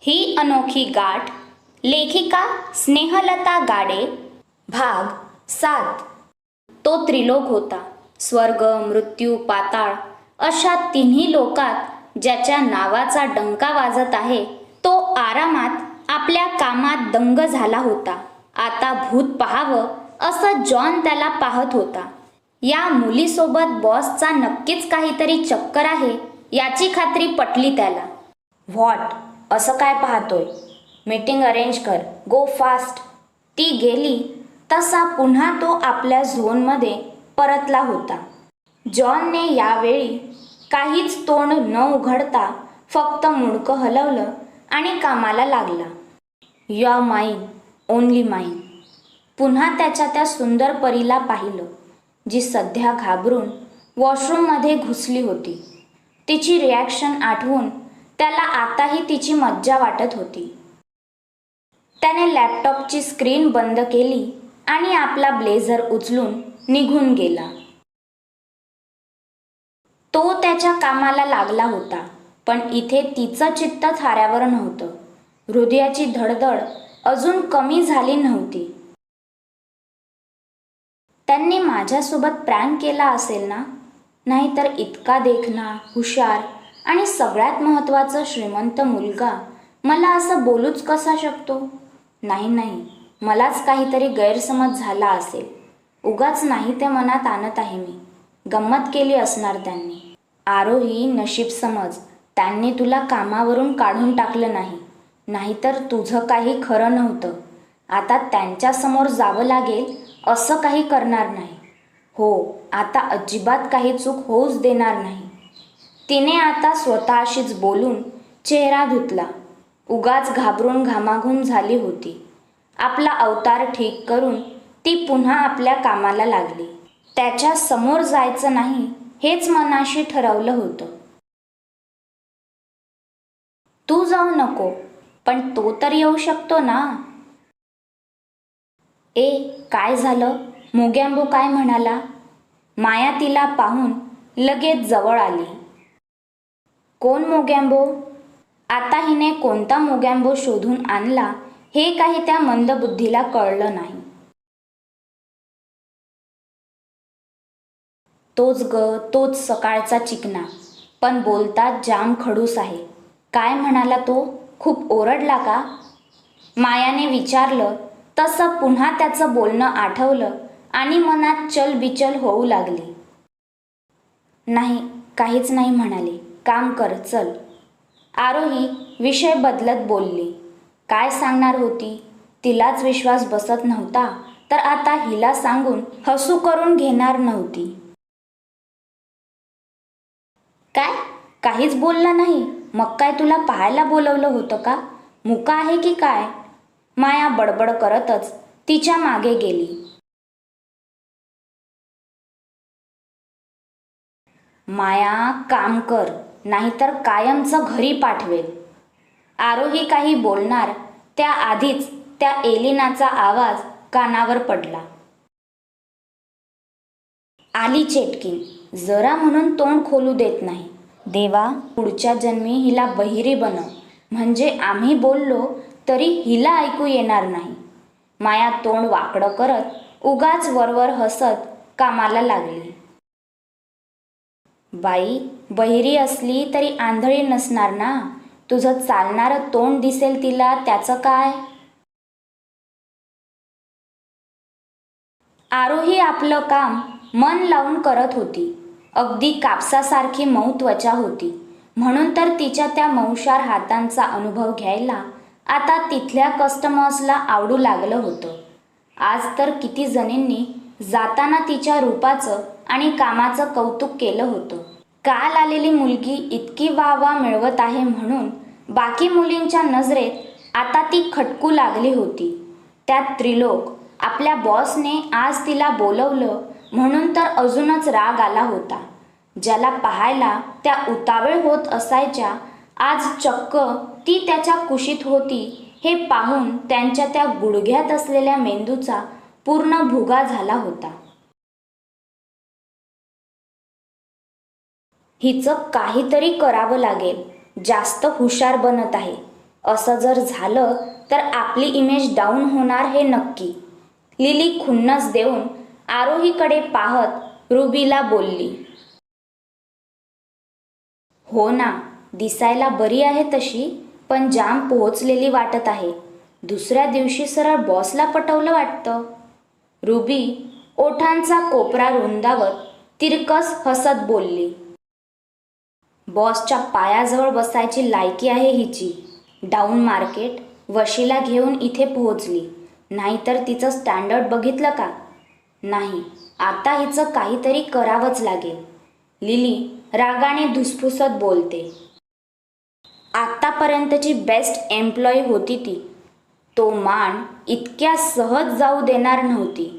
ही अनोखी गाठ. लेखिका स्नेहलता गाडे. भाग 7. तो त्रिलोक होता. स्वर्ग, मृत्यू, पाताळ अशा तिन्ही लोकात ज्याच्या नावाचा डंका वाजत आहे तो आरामात आपल्या कामात दंग झाला होता. आता भूत पाहावं असं जॉन त्याला पाहत होता. या मुलीसोबत बॉसचा नक्कीच काहीतरी चक्कर आहे याची खात्री पटली त्याला. व्हॉट, असं काय पाहतोय? मीटिंग अरेंज कर, गो फास्ट. ती गेली तसा पुन्हा तो आपल्या झोनमध्ये परतला होता. जॉनने यावेळी काहीच तोंड न उघडता फक्त मुंडकं हलवलं आणि कामाला लागला. यू आर माईन, ओनली माईन. पुन्हा त्याच्या त्या सुंदर परीला पाहिलं जी सध्या घाबरून वॉशरूममध्ये घुसली होती. तिची रिॲक्शन आठवून त्याला आताही तिची मज्जा वाटत होती. त्याने लॅपटॉपची स्क्रीन बंद केली आणि आपला ब्लेझर उचलून निघून गेला. तो त्याच्या कामाला लागला होता, पण इथे तिचं चित्त थाऱ्यावर नव्हतं. हृदयाची धडधड अजून कमी झाली नव्हती. त्यांनी माझ्यासोबत प्रँक केला असेल ना? नाहीतर इतका देखणा, हुशार आणि सगळ्यात महत्त्वाचं श्रीमंत मुलगा मला असं बोलूच कसा शकतो? नाही, मलाच काहीतरी गैरसमज झाला असेल. उगाच नाही ते मनात आणत आहे मी. गंमत केली असणार त्यांनी. आरोही, नशीब समज त्यांनी तुला कामावरून काढून टाकलं नाही, नाहीतर तुझं काही खरं नव्हतं. आता त्यांच्यासमोर जावं लागेल असं काही करणार नाही. हो, आता अजिबात काही चूक होऊच देणार नाही. तिने आता स्वतःशीच बोलून चेहरा धुतला. उगाच घाबरून घामाघूम झाली होती. आपला अवतार ठीक करून ती पुन्हा आपल्या कामाला लागली. त्याच्या समोर जायचं नाही हेच मनाशी ठरवलं होतं. तू जाऊ नको, पण तो तर येऊ शकतो ना? काय झालं? मोगॅम्बो काय म्हणाला? माया तिला पाहून लगेच जवळ आली. कोण मोगॅम्बो? आता हिने कोणता मोगॅम्बो शोधून आणला हे काही त्या मंदबुद्धीला कळलं नाही. तोच सकाळचा चिकना, पण बोलतात जाम खडूस आहे. काय म्हणाला तो? खूप ओरडला का? मायाने विचारलं तसं पुन्हा त्याचं बोलणं आठवलं आणि मनात चलबिचल होऊ लागली. नाही, काहीच नाही म्हणाले. काम कर, चल. आरोही विषय बदलत बोलली. काय सांगणार होती? तिलाच विश्वास बसत नव्हता तर आता हिला सांगून हसू करून घेणार नव्हती. काय? काहीच बोलला नाही? मग काय तुला पाहायला बोलवलं होतं का? मुका आहे की काय? माया बडबड करतच तिच्या मागे गेली. माया, काम कर, नाहीतर कायमचं घरी पाठवेल. आरोही काही बोलणार त्याआधीच त्या एलिनाचा आवाज कानावर पडला. आली चेटकीन. जरा म्हणून तोंड खोलू देत नाही. देवा, पुढच्या जन्मी हिला बहिरी बनव, म्हणजे आम्ही बोललो तरी हिला ऐकू येणार नाही. माया तोंड वाकडं करत उगाच वरवर हसत कामाला लागली. बाई, बहिरी असली तरी आंधळी नसणार ना? तुझं चालणारं तोंड दिसेल तिला, त्याचं काय? आरोही आपलं काम मन लावून करत होती. अगदी कापसासारखी मऊ त्वचा होती, म्हणून तर तिच्या त्या मऊशार हातांचा अनुभव घ्यायला आता तिथल्या कस्टमर्सला आवडू लागलं होतं. आज तर किती जणींनी जाताना तिच्या रूपाचं आणि कामाचं कौतुक केलं होतं. काल आलेली मुलगी इतकी वाहवा मिळवत आहे म्हणून बाकी मुलींच्या नजरेत आता ती खटकू लागली होती. त्यात त्रिलोक, आपल्या बॉसने आज तिला बोलवलं म्हणून तर अजूनच राग आला होता. ज्याला पाहायला त्या उतावळ होत असायच्या, आज चक्क ती त्याच्या कुशीत होती हे पाहून त्यांच्या त्या गुडघ्यात असलेल्या मेंदूचा पूर्ण भुगा झाला होता. हिचं काहीतरी करावं लागेल. जास्त हुशार बनत आहे. असं जर झालं तर आपली इमेज डाऊन होणार हे नक्की. लिली खुन्नस देऊन आरोहीकडे पाहत रुबीला बोलली, हो ना, दिसायला बरी आहे तशी, पण जाम पोहोचलेली वाटत आहे. दुसऱ्या दिवशी सरळ बॉसला पटवलं वाटतं. रुबी ओठांचा कोपरा रुंदावत तिरकस हसत बोलली, बॉसच्या पायाजवळ बसायची लायकी आहे हिची. डाऊन मार्केट वशीला घेऊन इथे पोहोचली, नाहीतर तिचं स्टँडर्ड बघितलं का? नाही, आता हिचं काहीतरी करावंच लागेल. लिली रागाने धुसफुसत बोलते, आत्तापर्यंतची बेस्ट एम्प्लॉई होती ती. तो मान इतक्या सहज जाऊ देणार नव्हती.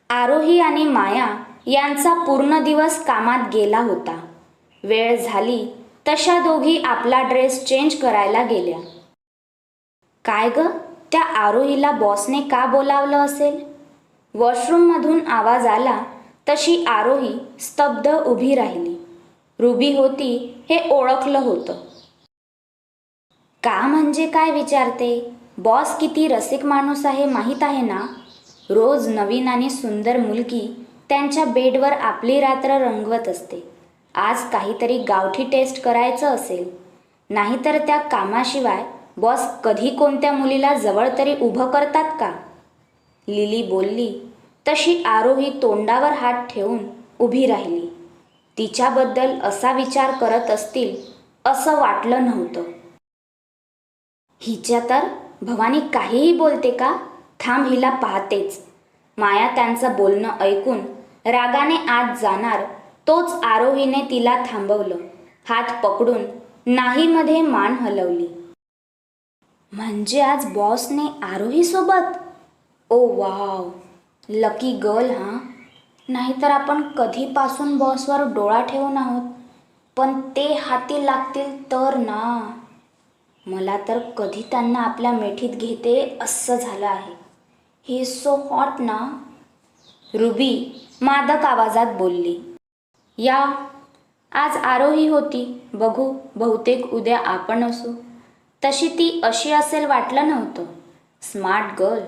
आरोही आणि माया यांचा पूर्ण दिवस कामात गेला होता. वेळ झाली तशा दोघी आपला ड्रेस चेंज करायला गेल्या. काय ग, त्या आरोहीला बॉसने का बोलावलं असेल? वॉशरूममधून आवाज आला तशी आरोही स्तब्ध उभी राहिली. रुबी होती हे ओळखलं होतं. का म्हणजे काय विचारते? बॉस किती रसिक माणूस आहे माहीत आहे ना. रोज नवीन आणि सुंदर मुलगी त्यांच्या बेडवर आपली रात्र रंगवत असते. आज काहीतरी गावठी टेस्ट करायचं असेल. नाहीतर त्या कामाशिवाय बॉस कधी कोणत्या मुलीला जवळ तरी उभं करतात का? लिली बोलली तशी आरोही तोंडावर हात ठेवून उभी राहिली. तिच्याबद्दल असा विचार करत असतील असं वाटलं नव्हतं. हिच्या तर भवानी काहीही बोलते का? थांब, हिला पाहतेच. माया त्यांचं बोलणं ऐकून रागाने आत जाणार तोच आरोहीने तिला थांबवलं. हात पकडून नाहीमध्ये मान हलवली. म्हणजे आज बॉसने आरोही सोबत? ओ वाव, लकी गर्ल हा. नाहीतर आपण कधीपासून बॉसवर डोळा ठेवून आहोत, पण ते हाती लागतील तर ना. मला तर कधी त्यांना आपल्या मिठीत घेते असं झालं आहे. ही इज सो हॉट ना. रुबी मादक आवाजात बोलली, या आज आरोही होती, बघू बहुतेक उद्या आपण असू. तशी ती अशी असेल वाटलं नव्हतं. Smart girl.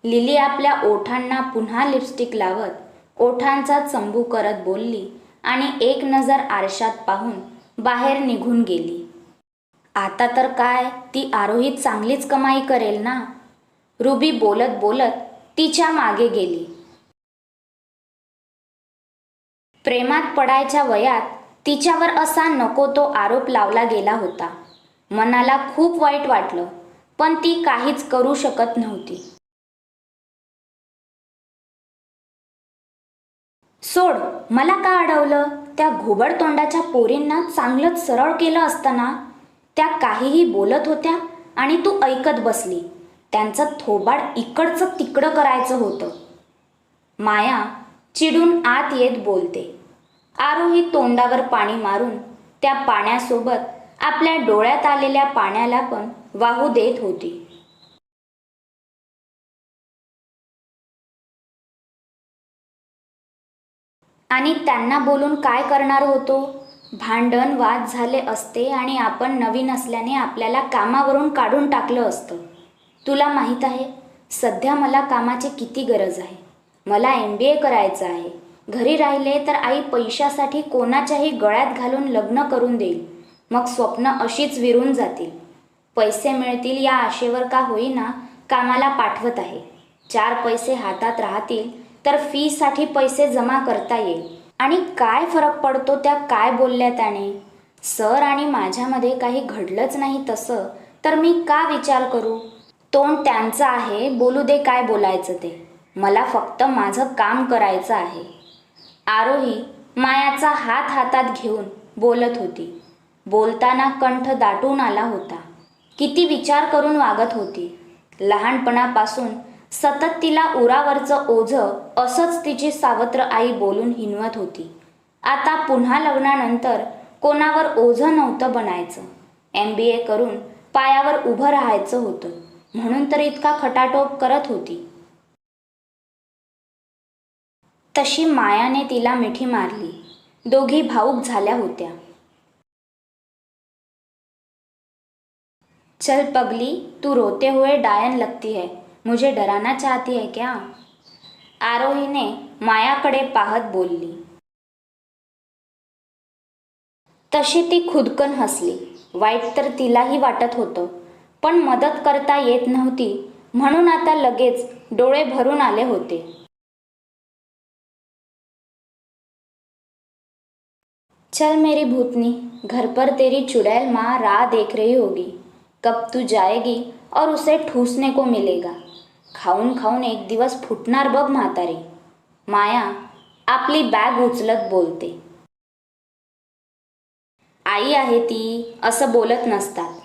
लिली आपल्या ओठांना पुन्हा लिपस्टिक लावत ओठांचा चंबू करत बोलली आणि एक नजर आरशात पाहून बाहेर निघून गेली. आता तर काय, ती आरोही चांगलीच कमाई करेल ना. रुबी बोलत बोलत तिच्या मागे गेली. प्रेमात पडायच्या वयात तिच्यावर असा नको तो आरोप लावला गेला होता. मनाला खूप वाईट वाटलं, पण ती काहीच करू शकत नव्हती. सोड, मला का अडवलं? त्या घोबड तोंडाच्या पोरींना चांगलंच सरळ केलं असताना. त्या काहीही बोलत होत्या आणि तू ऐकत बसली. त्यांचं थोबाड इकडचं तिकडं करायचं होतं. माया चिडून आत येत बोलते. आरोही तोंडावर पाणी मारून त्या पाण्यासोबत आपल्या डोळ्यात आलेल्या पाण्याला पण वाहू देत होती. आणि त्यांना बोलून काय करणार होतो? भांडण वाद झाले असते आणि आपण नवीन असल्याने आपल्याला कामावरून काढून टाकलं असतं. तुला माहीत आहे, सध्या मला कामाची किती गरज आहे. मला MBA करायचं आहे. घरी राहिले तर आई पैशासाठी कोणाच्याही गळ्यात घालून लग्न करून देईल. मग स्वप्न अशीच विरून जातील. पैसे मिळतील या आशेवर का होईना कामाला पाठवत आहे. 4 पैसे हातात राहतील तर फीसाठी पैसे जमा करता येईल. आणि काय फरक पडतो त्या काय बोलल्या त्याने? सर आणि माझ्यामध्ये काही घडलंच नाही तसं तर मी का विचार करू? तोंड त्यांचं आहे, बोलू दे काय बोलायचं ते. मला फक्त माझं काम करायचं आहे. आरोही मायाचा हात हातात घेऊन बोलत होती. बोलताना कंठ दाटून आला होता. किती विचार करून वागत होती. लहानपणापासून सतत तिला उरावरचं ओझं असंच तिची सावत्र आई बोलून हिणवत होती. आता पुन्हा लग्नानंतर कोणावर ओझं नव्हतं बनायचं. MBA करून पायावर उभं राहायचं होतं म्हणून तर इतका खटाटोप करत होती. तशी मायाने तिला मिठी मारली. दोघी भाऊक झाल्या होत्या. चल पगली, तू रोते हुए डायन लगती है, मुझे डराना चाहती है क्या? आरोहीने मायाकडे पाहत बोलली. तशी ती खुदकन हसली. वाईट तर तिलाही वाटत होतं, पण मदत करता येत नव्हती म्हणून आता लगेच डोळे भरून आले होते. चल मेरी भूतनी, घर पर तेरी चुड़ैल माँ राह देख रही होगी. कब तू जाएगी और उसे ठूसने को मिलेगा. खाऊन खाऊन एक दिवस फुटणार बघ म्हातारी. माया आपली बॅग उचलत बोलते. आई आहे ती, असं बोलत नसतात.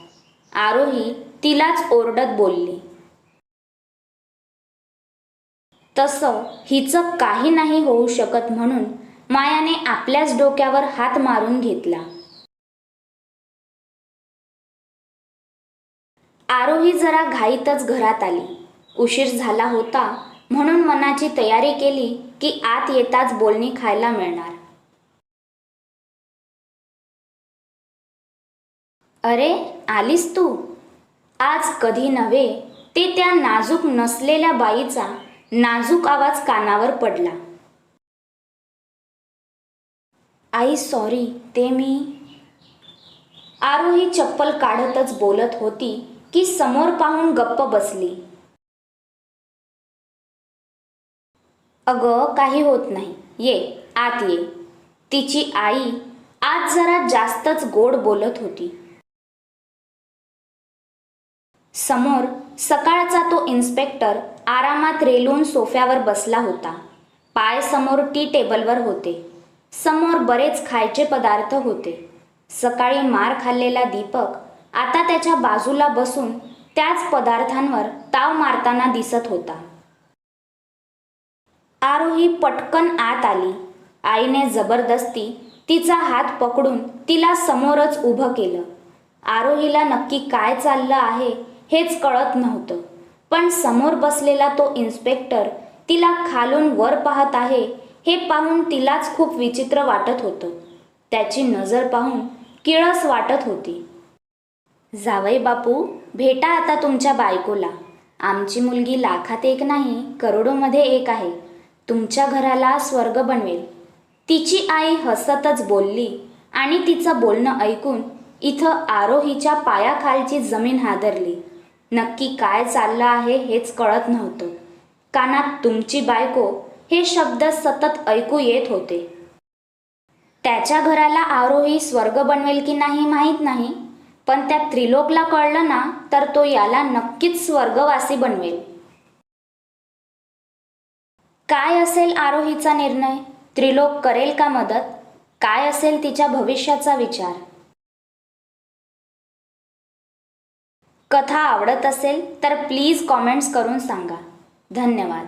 आरोही तिलाच ओरडत बोलली. तसं हिचं काही नाही होऊ शकत म्हणून मायाने आपल्याच डोक्यावर हात मारून घेतला. आरोही जरा घाईतच घरात आली. उशीर झाला होता म्हणून मनाची तयारी केली की आत येताच बोलणी खायला मिळणार. अरे आलीस तू. आज कधी नव्हे ते त्या नाजूक नसलेल्या बाईचा नाजूक आवाज कानावर पडला. आई सॉरी, ते मी. आरोही चप्पल काढतच बोलत होती की समोर पाहून गप्प बसली. अगं काही होत नाही, ये आत ये. तिची आई आज जरा जास्तच गोड बोलत होती. समोर सकाळचा तो इन्स्पेक्टर आरामात रेलून सोफ्यावर बसला होता. पाय समोर टी टेबलवर होते. समोर बरेच खायचे पदार्थ होते. सकाळी मार खाल्लेला दीपक आता त्याच्या बाजूला बसून त्याच पदार्थांवर ताव मारताना दिसत होता. आरोही पटकन आत आली. आईने जबरदस्ती तिचा हात पकडून तिला समोरच उभं केलं. आरोहीला नक्की काय चाललं आहे हेच कळत नव्हतं, पण समोर बसलेला तो इन्स्पेक्टर तिला खालून वर पाहत आहे हे पाहून तिलाच खूप विचित्र वाटत होतं. त्याची नजर पाहून किळस वाटत होती. जावई बापू, भेटा आता तुमच्या बायकोला. आमची मुलगी लाखात एक नाही, करोडोमध्ये एक आहे. तुमच्या घराला स्वर्ग बनवेल. तिची आई हसतच बोलली आणि तिचं बोलणं ऐकून इथं आरोहीच्या पायाखालची जमीन हादरली. नक्की काय चाललं आहे हेच कळत नव्हतं. कानात तुमची बायको हे शब्द सतत ऐकू येत होते. त्याच्या घराला आरोही स्वर्ग बनवेल की नाही माहीत नाही, पण त्या त्रिलोकला कळलं ना तर तो याला नक्कीच स्वर्गवासी बनवेल. काय असेल आरोहीचा निर्णय? त्रिलोक करेल का मदत? काय असेल तिच्या भविष्याचा विचार? कथा आवडत असेल तर प्लीज कॉमेंट्स करून सांगा. धन्यवाद.